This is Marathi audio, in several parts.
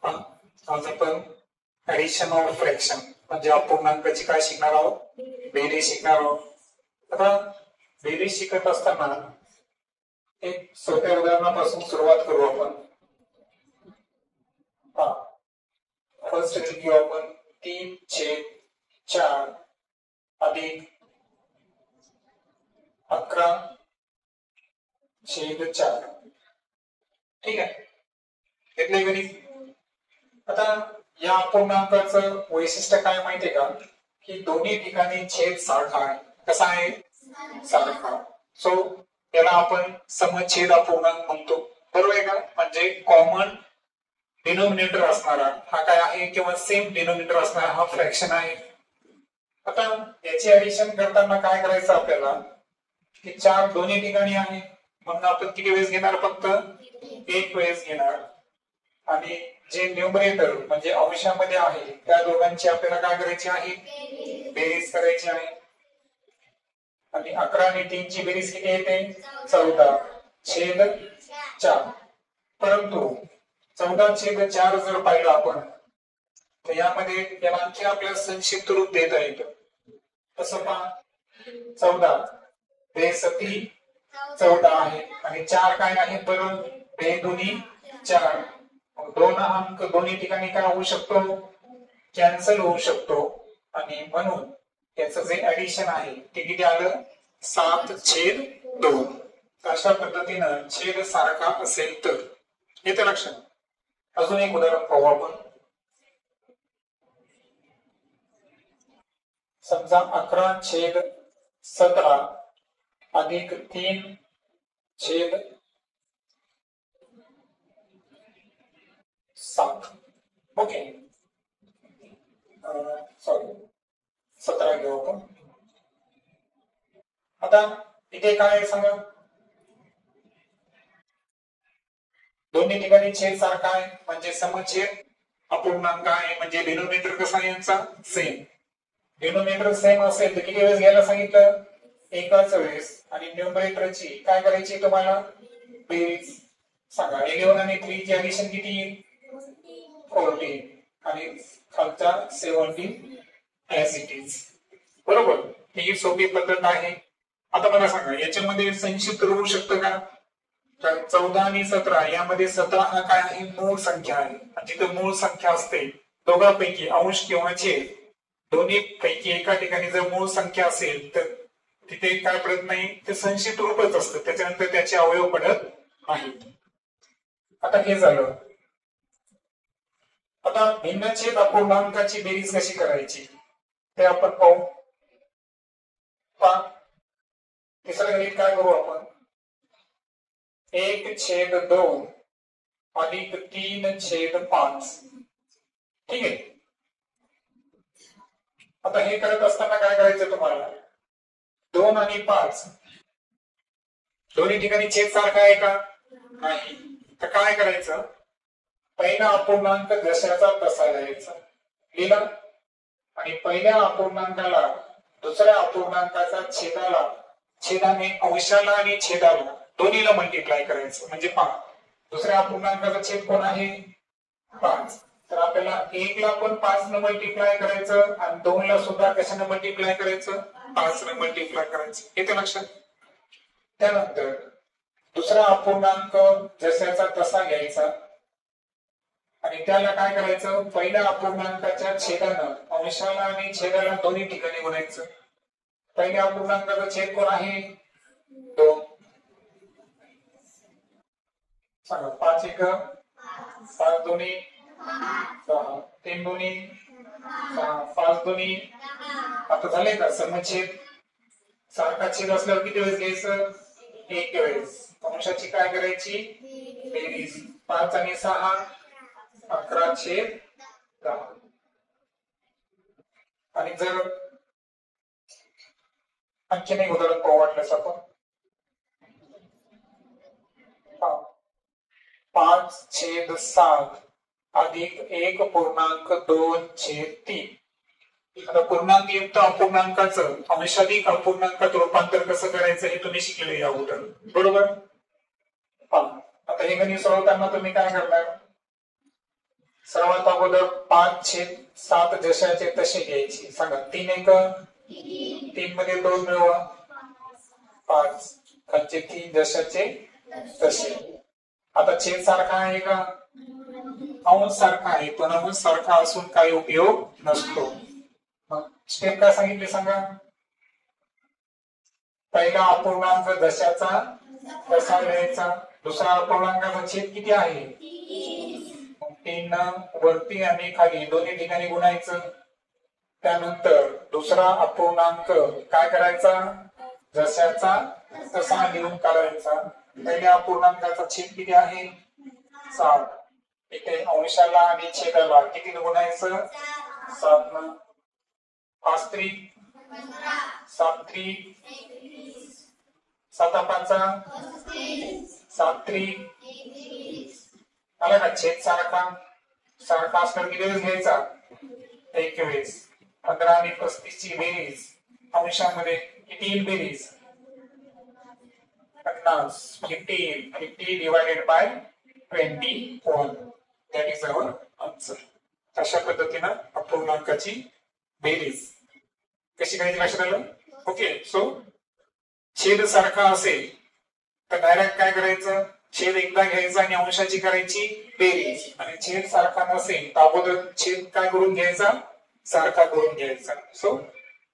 आज आपण ऍडिशन ऑफ फ्रॅक्शन म्हणजे अपूर्णांकाची काय शिकणार आहोत, बेरीज शिकणार आहोत. आता बेरीज शिकत असताना एक सोप्या उदाहरणापासून सुरुवात करू आपण. फर्स्ट घेऊ आपण 3/4 अधिक 11/4. ठीक आहे, घेतले गणित. आता या अपूर्णांकाचं वैशिष्ट्य काय माहितीये का, की दोन्ही ठिकाणी छेद सारखा आहे. कसा आहे? सारखा. सो याला आपण समछेद अपूर्णांक म्हणतो. बरोबर आहे का? म्हणजे कॉमन डिनोमिनेटर असणारा हा काय आहे, किंवा सेम डिनोमिनेटर असणारा हा फ्रॅक्शन आहे. आता याची ऍडिशन करताना काय करायचं आपल्याला, की 4 दोन्ही ठिकाणी आहे म्हणून आपण किती वेळेस घेणार, फक्त एक वेळेस घेणार. आणि जे न्यूमरेटर म्हणजे अंशामध्ये आहे त्या दोघांची आपल्याला काय करायची आहे, बेरीज करायची आहे. आणि 11 आणि 3 ची बेरीज किती येते? 14/4. परंतु 14/4 जर पाहिलं आपण तर यामध्ये याला आणखी आपल्याला संक्षिप्त रूप देता येतं. तसं पहा, 14 बेसती 14 आहे आणि 4 काय आहे बरं, बेदुनी 4. 2 अंक दोन्ही ठिकाणी काय होऊ शकतो, कॅन्सल होऊ शकतो. आणि म्हणून याचं जे ऍडिशन आहे ते किती आलं, 7/2. अशा पद्धतीनं छेद सारखा असेल तर येते लक्षात. अजून एक उदाहरण पाहू आपण. समजा 11/17 अधिक 3/7. ओके, सॉरी 17 घेऊ आपण. आता इथे काय आहे सांगा, दोन्ही ठिकाणी छेद सारखा आहे म्हणजे समछेद अपूर्णांक आहे. म्हणजे डिनोमिनेटर कसा आहे यांचा, सेम. डिनोमिनेटर सेम असेल तर किती वेळेस घ्यायला सांगितलं, एकाच वेळेस. आणि न्यूमरेटरची काय करायची तुम्हाला, बेरीज सांगा. 11 आणि 3 ची ऍडिशन किती येईल, 14 आणि खालचा 17 ऍज इट इज. बरोबर, ही सोपी पद्धत आहे. आता मला सांगा याच्यामध्ये संक्षिप्त होऊ शकतं का, तर 14 आणि 17 यामध्ये 17 हा काय आहे, मूळ संख्या आहे. जिथे मूळ संख्या असते दोघांपैकी अंश किंवा छेद दोन्ही पैकी एका ठिकाणी जर मूळ संख्या असेल तर तिथे काय पडत नाही, ते संक्षिप्त रूपच असतं, त्याच्यानंतर त्याचे अवयव पडत नाहीत. आता हे झालं. आता भिन्नछेद अपूर्णांकाची बेरीज कशी करायची ते आपण पाहू. तिसरं गणित काय करू आपण, 1/2 अधिक 3/5. ठीक आहे. आता हे करत असताना काय करायचं तुम्हाला, 2 आणि 5 दोन्ही ठिकाणी छेद सारखा आहे का, नाही. तर काय करायचं, पहिला अपूर्णांक जशाचा तसा लिहायचा, लिहिला. आणि पहिल्या अपूर्णांकाला दुसऱ्या अपूर्णांकाचा छेदाने अंशाला आणि छेदाला दोन्हीला मल्टिप्लाय करायचं. म्हणजे पहा, दुसऱ्या अपूर्णांकाचा छेद कोण आहे, 5. तर आपल्याला 1 ला पण 5 न मल्टिप्लाय करायचं आणि 2 ला सुद्धा कशाने मल्टिप्लाय करायचं, 5 न मल्टिप्लाय करायचं. येते लक्षात. त्यानंतर दुसरा अपूर्णांक जशाचा तसा घ्यायचा आणि त्याला काय करायचं, पहिल्या अपूर्णांकाच्या छेदानं अंशाला आणि छेदाला दोन्ही ठिकाणी गुणायचं. पहिल्या अपूर्णांकाचा छेद कोण आहे, 2. सांगा, 5 1 5 दोन्ही 6, 3 दोन्ही 6, 5 दोन्ही. आता झाले का समछेद. सारखा छेद असल्यावर किती वेळेस घ्यायचं, एक वेळेस. अंशाची काय करायची, बेरीज. 5 आणि 6 11/10. आणि जर आणखी एक उदाहरण पाहू वाटल्यास आपण, 5/7 अधिक 1.2/3. आता पूर्णांकयुक्त अपूर्णांकाचं अंशाधिक अपूर्णांकात रूपांतर कसं करायचं हे तुम्ही शिकले या अगोदर, बरोबर. आता हे गणित सोडवताना तुम्ही काय करणार, सर्वात अगोदर 5/7 जशाचे तसे घ्यायची. सांगा 3 एक 3 मध्ये 2 मिळवा 5, खालचे 3 जशाचे तसे. आता छेद सारखा आहे का? अंश सारखा आहे, पण अंश सारखा असून काही उपयोग नसतो. मग स्टेप काय सांगितले सांगा. पहिला अपूर्णांक दशाचा तसा लिहायचा. दुसरा अपूर्णांकाचा छेद किती आहे? 3 वरती आणि खाली दोन्ही ठिकाणी गुणायचं. त्यानंतर दुसरा अपूर्णांक काय करायचा? जशाचा तसा लिहून काढायचा. पहिल्या अपूर्णांकाचा छेद किती आहे? 7. इथे अंशाला आणि छेदाला किती गुणायचं? 7 न. 5 त्रिक 7 त्रिक 7 5 7 त्रिक. आला का? छेद सारखा सारखा असल्यावर किती वेळेस घ्यायचा? 1 वेळेस. 15 आणि 35 ची बेरीज अंशामध्ये किती येईल बेरीज? 50. 50 divided by 21. That is our answer. अशा पद्धतीनं अपूर्णांकाची बेरीज कशी करायची लक्षात आलं? ओके. सो छेद सारखा असेल तर डायरेक्ट काय करायचं? छेद एकदा घ्यायचा आणि अंशाची करायची बेरीज. आणि छेद सारखा नसेल तर अगोदर छेद काय करून घ्यायचा? सारखा करून घ्यायचा. सो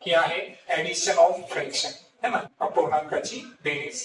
ही आहे ऍडिशन ऑफ फ्रॅक्शन है ना, अपूर्णांकाची बेरीज.